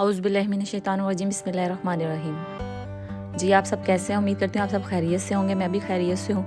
औज़ु बिल्लाहि मिनश शैतानिर रजीम बिस्मिल्लाहिर्रहमानिर्रहीम। जी आप सब कैसे हैं? उम्मीद करती हूँ आप सब खैरियत से होंगे। मैं भी खैरियत से हूँ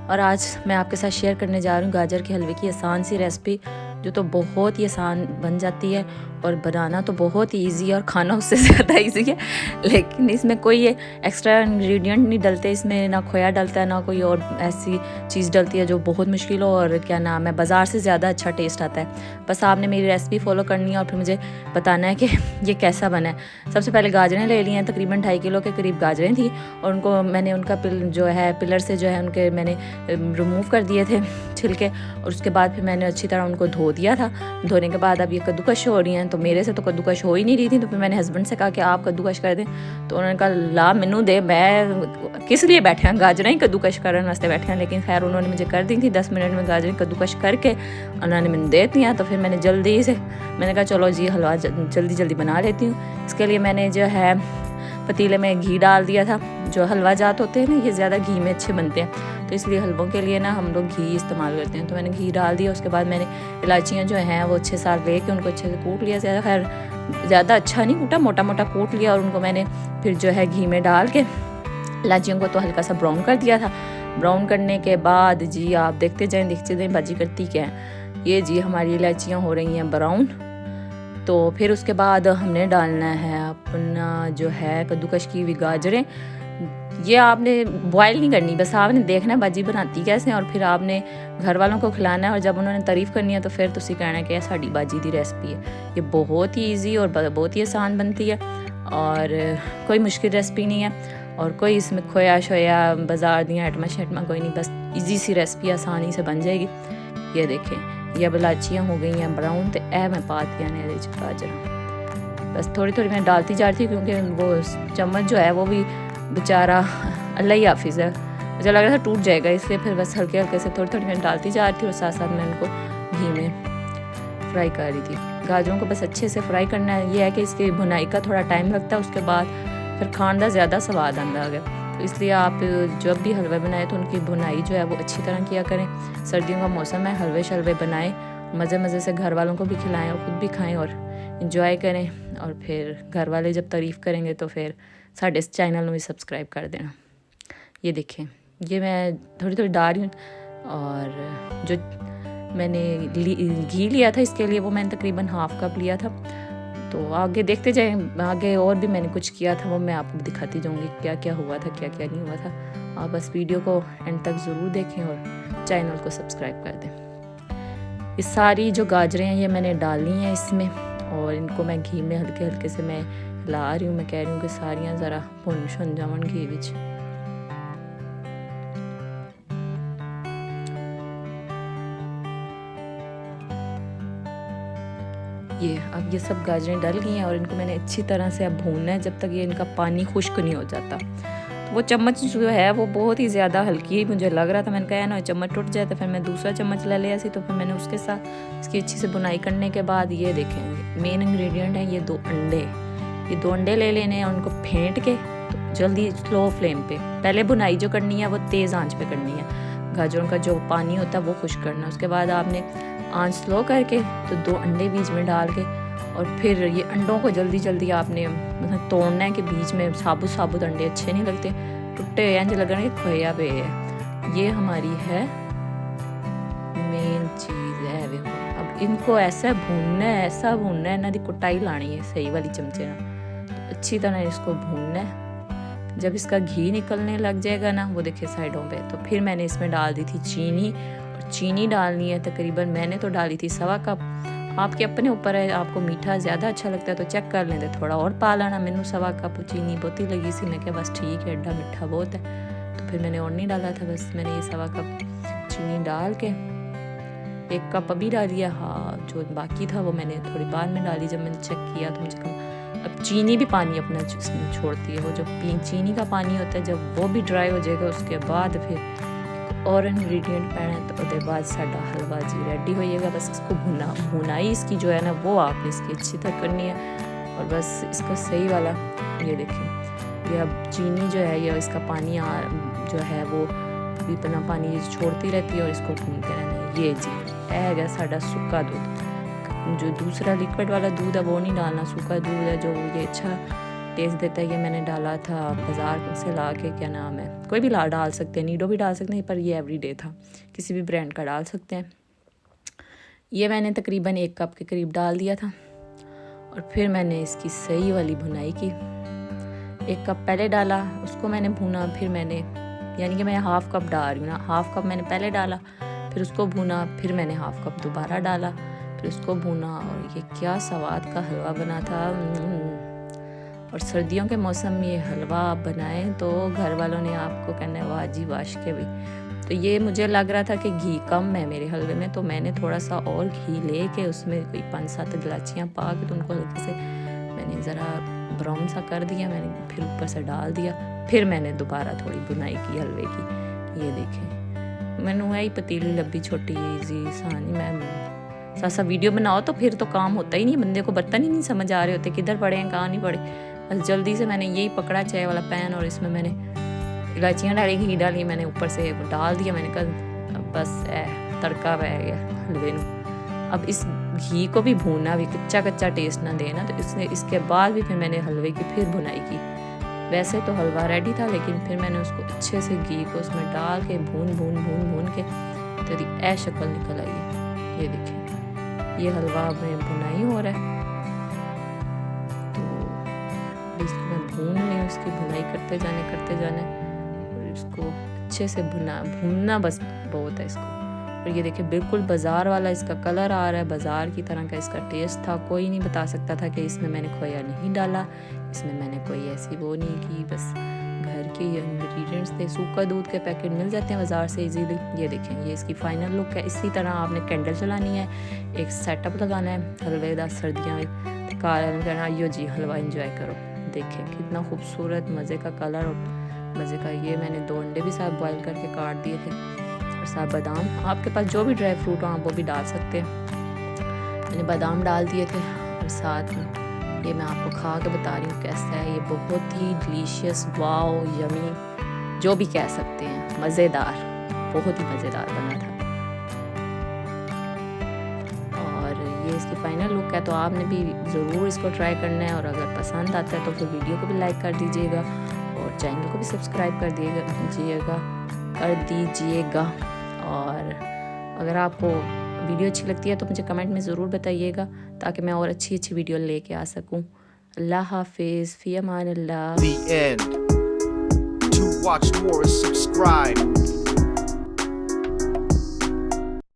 और आज मैं आपके साथ शेयर करने जा रही हूँ गाजर के हलवे की आसान सी रेसिपी, जो तो बहुत ही आसान बन जाती है और बनाना तो बहुत ही ईजी है और खाना उससे ज़्यादा ईजी है। लेकिन इसमें कोई ये एक्स्ट्रा इंग्रेडिएंट नहीं डलते, इसमें ना खोया डलता है ना कोई और ऐसी चीज़ डलती है जो बहुत मुश्किल हो और क्या नाम है बाज़ार से ज़्यादा अच्छा टेस्ट आता है। बस आपने मेरी रेसिपी फॉलो करनी है और फिर मुझे बताना है कि ये कैसा बना है। सबसे पहले गाजरें ले ली हैं, तकरीबन 2.5 किलो के करीब गाजरें थी और उनको मैंने उनका पिलर से जो है उनके मैंने रिमूव कर दिए थे छिलके और उसके बाद फिर मैंने अच्छी तरह उनको धो दिया था। धोने के बाद अब ये कद्दूकश हो रही हैं, तो मेरे से तो कद्दूकश हो ही नहीं रही थी, तो फिर मैंने हस्बैंड से कहा कि आप कद्दूकश कर दें, तो उन्होंने कहा ला मैनू दे, मैं किस लिए बैठे हैं, गाजरें ही कद्दूकश करने वास्ते बैठे हैं। लेकिन खैर उन्होंने मुझे कर दी थी 10 मिनट में गाजरें कद्दूकश करके उन्होंने मैंने दे दिया। तो फिर मैंने जल्दी से मैंने कहा चलो जी हलवा जल्दी जल्दी बना लेती हूँ। इसके लिए मैंने जो है पतीले में घी डाल दिया था। जो हलवा जात होते हैं ना ये ज़्यादा घी में अच्छे बनते हैं, तो इसलिए हलवों के लिए ना हम लोग घी इस्तेमाल करते हैं। तो मैंने घी डाल दिया। उसके बाद मैंने इलायचियाँ जो हैं वो 6-7 लेके उनको अच्छे से कूट लिया। ज़्यादा अच्छा नहीं कूटा, मोटा मोटा कूट लिया और उनको मैंने फिर जो है घी में डाल के इलायचियों को तो हल्का सा ब्राउन कर दिया था। ब्राउन करने के बाद जी आप देखते जाएँ भाजी करती क्या है। ये जी हमारी इलायचियाँ हो रही हैं ब्राउन। तो फिर उसके बाद हमने डालना है अपना जो है कद्दूकश की हुई गाजरें। ये आपने बॉयल नहीं करनी, बस आपने देखना है भाजी बनाती कैसे और फिर आपने घर वालों को खिलाना है और जब उन्होंने तारीफ़ करनी है तो फिर तुसी कहना है कि साड़ी भाजी दी रेसिपी है। ये बहुत ही ईजी और बहुत ही आसान बनती है और कोई मुश्किल रेसिपी नहीं है और कोई इसमें खोया शोया बाजार दियाँ आइटमा शटमा कोई नहीं, बस ईजी सी रेसिपी आसानी से बन जाएगी। ये देखें ये इलायचियाँ हो गई हैं ब्राउन, तो ए मैं पाती आने गाजर बस थोड़ी थोड़ी मैं डालती जा रही थी क्योंकि वो चम्मच जो है वो भी बेचारा अल्लाह ही हाफिज़ है, मुझे लग रहा था टूट जाएगा, इसलिए फिर बस हल्के हल्के से थोड़ी थोड़ी मैं डालती जा रही थी और साथ साथ मैं उनको घी में फ्राई कर रही थी। गाजरों को बस अच्छे से फ्राई करना है। ये है कि इसकी भुनाई का थोड़ा टाइम लगता है, उसके बाद फिर खाने का ज़्यादा स्वाद आता है। तो इसलिए आप जब भी हलवा बनाएं तो उनकी भुनाई जो है वो अच्छी तरह किया करें। सर्दियों का मौसम है, हलवे शलवे बनाएं, मज़े मज़े से घर वालों को भी खिलाएं और ख़ुद भी खाएं और इंजॉय करें। और फिर घर वाले जब तारीफ़ करेंगे तो फिर साढ़े इस चैनल में भी सब्सक्राइब कर देना। ये देखें ये मैं थोड़ी थोड़ी डाल रही हूँ और जो मैंने घी लिया था इसके लिए वो मैंने तकरीबन हाफ़ कप लिया था। तो आगे देखते जाएं, आगे और भी मैंने कुछ किया था वो मैं आपको दिखाती जाऊंगी क्या क्या हुआ था क्या क्या नहीं हुआ था। आप बस वीडियो को एंड तक ज़रूर देखें और चैनल को सब्सक्राइब कर दें। ये सारी जो गाजरें हैं ये मैंने डाली हैं इसमें और इनको मैं घी में हल्के हल्के से मैं हिला रही हूँ। मैं कह रही हूँ कि सारियाँ ज़रा भुन शुन जावन घी विच। ये अब ये सब गाजरें डल गई हैं और इनको मैंने अच्छी तरह से अब भूनना है जब तक ये इनका पानी खुश्क नहीं हो जाता। तो वो चम्मच जो है वो बहुत ही ज़्यादा हल्की मुझे लग रहा था, मैंने कहा ना चम्मच टूट जाए, तो फिर मैं दूसरा चम्मच ले लिया सी। तो फिर मैंने उसके साथ इसकी अच्छी से बुनाई करने के बाद ये देखें मेन इंग्रेडिएंट है ये 2 अंडे। ये 2 अंडे ले लेने हैं, उनको फेंट के तो जल्दी स्लो फ्लेम पे पहले बुनाई जो करनी है वो तेज़ आंच पे करनी है। गाजरों का जो पानी होता है वो खुश्क करना है। उसके बाद आपने आंच स्लो करके तो 2 अंडे बीच में डाल के और फिर ये अंडों को जल्दी जल्दी आपने मतलब तोड़ना है कि बीच में साबुत साबुत अंडे अच्छे नहीं लगते, टुट्टे इंज लग रहे हैं खोया पे है। ये हमारी है मेन चीज़ है। देखो अब इनको ऐसा भूनना है इन्हों की कुटाई लानी है सही वाली चमचे ना, तो अच्छी तरह इसको भूनना है। जब इसका घी निकलने लग जाएगा ना वो देखिए साइडों पे, तो फिर मैंने इसमें डाल दी थी चीनी। और चीनी डालनी है तकरीबन मैंने तो डाली थी 1.25 कप। आपके अपने ऊपर है, आपको मीठा ज़्यादा अच्छा लगता है तो चेक कर लें, थोड़ा और पा लेना। मैंने 1.25 कप चीनी बहुत ही लगी सी, मैं क्या बस ठीक है एडा मीठा बहुत है, तो फिर मैंने और नहीं डाला था। बस मैंने ये 1.25 कप चीनी डाल के 1 कप अभी डाली है। हाँ जो बाकी था वो मैंने थोड़ी बाद में डाली जब मैंने चेक किया तो मुझे कहा अब चीनी भी पानी अपना छोड़ती है। वो जो चीनी का पानी होता है जब वो भी ड्राई हो जाएगा उसके बाद फिर और इंग्रेडिएंट पैना है, तो उसके बाद साडा हलवा जी रेडी हो जाएगा। बस इसको भुनाई इसकी जो है ना वो आपने इसकी अच्छी तरह करनी है और बस इसका सही वाला ये देखें ये अब चीनी जो है ये इसका पानी जो है वो इतना पानी छोड़ती रहती है और इसको भूनते रहना है। ये जी है साडा सुक्का दूध जो दूसरा लिक्विड वाला दूध है वो नहीं डालना, सूखा दूध है जो ये अच्छा टेस्ट देता है, ये मैंने डाला था बाज़ार से ला के, क्या नाम है, कोई भी डाल सकते हैं, नीडो भी डाल सकते हैं, पर ये एवरीडे था, किसी भी ब्रांड का डाल सकते हैं। ये मैंने तकरीबन 1 कप के करीब डाल दिया था और फिर मैंने इसकी सही वाली भुनाई की। 1 कप पहले डाला, उसको मैंने भुना, फिर मैंने यानी कि मैं हाफ़ कप डाल रही हूँ ना, हाफ़ कप मैंने पहले डाला, फिर उसको भुना, फिर मैंने हाफ़ कप दोबारा डाला, फिर उसको भुना, और ये क्या स्वाद का हलवा बना था। और सर्दियों के मौसम में ये हलवा आप बनाएं तो घर वालों ने आपको कहना है वाह जी वाश के भी। तो ये मुझे लग रहा था कि घी कम है मेरे हलवे में, तो मैंने थोड़ा सा और घी ले के उसमें कोई 5-7 इलायचियाँ पा के तो उनको हल्के से मैंने ज़रा ब्राउन सा कर दिया, मैंने फिर ऊपर से डाल दिया, फिर मैंने दोबारा थोड़ी बुनाई की हलवे की। ये देखें, मैंने यही पतीली लब्बी छोटी ईजी आसानी, मैं सा वीडियो बनाओ तो फिर तो काम होता ही नहीं, बंदे को बर्तन ही नहीं समझ आ रहे होते किधर पड़े हैं कहाँ नहीं पड़े। बस जल्दी से मैंने यही पकड़ा चाय वाला पैन और इसमें मैंने इलायचियाँ डाली, घी डाली, मैंने ऊपर से डाल दिया, मैंने कहा बस तड़का बह गया हलवे में। अब इस घी को भी भूनना, भी कच्चा कच्चा टेस्ट ना देना, तो इसके बाद भी फिर मैंने हलवे की फिर भुनाई की। वैसे तो हलवा रेडी था, लेकिन फिर मैंने उसको अच्छे से घी को उसमें डाल के भून के तेरी ऐ शक्ल निकल आई है। ये देखिए, ये हलवा में भुनाई हो रहा है, तो इसको मैं भून रही हूँ, इसकी भुनाई करते जाने और इसको अच्छे से भूनना बस बहुत है इसको। और ये देखिए बिल्कुल बाज़ार वाला इसका कलर आ रहा है, बाज़ार की तरह का इसका टेस्ट था। कोई नहीं बता सकता था कि इसमें मैंने खोया नहीं डाला, इसमें मैंने कोई ऐसी वो नहीं की, बस घर के इंग्रेडिएंट्स थे। सूखा दूध के पैकेट मिल जाते हैं बाज़ार से इजीली। ये देखें, ये इसकी फाइनल लुक है। इसी तरह आपने कैंडल चलानी है, एक सेटअप लगाना है हलवे का, सर्दियाँ में काला करना, यो जी हलवा इंजॉय करो। देखें कितना खूबसूरत मज़े का कलर और मज़े का। ये मैंने 2 अंडे भी साथ बॉयल करके काट दिए थे, और साथ बादाम, आपके पास जो भी ड्राई फ्रूट हो आप वो भी डाल सकते हैं। मैंने बादाम डाल दिए थे, और साथ में ये मैं आपको खा के बता रही हूँ कैसा है। ये बहुत ही डिलीशियस, वाओ, यमी, जो भी कह सकते हैं, मज़ेदार, बहुत ही मज़ेदार बना था। और ये इसकी फाइनल लुक है, तो आपने भी ज़रूर इसको ट्राई करना है, और अगर पसंद आता है तो फिर वीडियो को भी लाइक कर दीजिएगा और चैनल को भी सब्सक्राइब कर दीजिएगा। और अगर आपको वीडियो अच्छी लगती है तो मुझे कमेंट में ज़रूर बताइएगा, ताकि मैं और अच्छी वीडियो लेके आ सकूं। अल्लाह हाफिज़, फ़ी अमान अल्लाह। The end. To watch more, subscribe.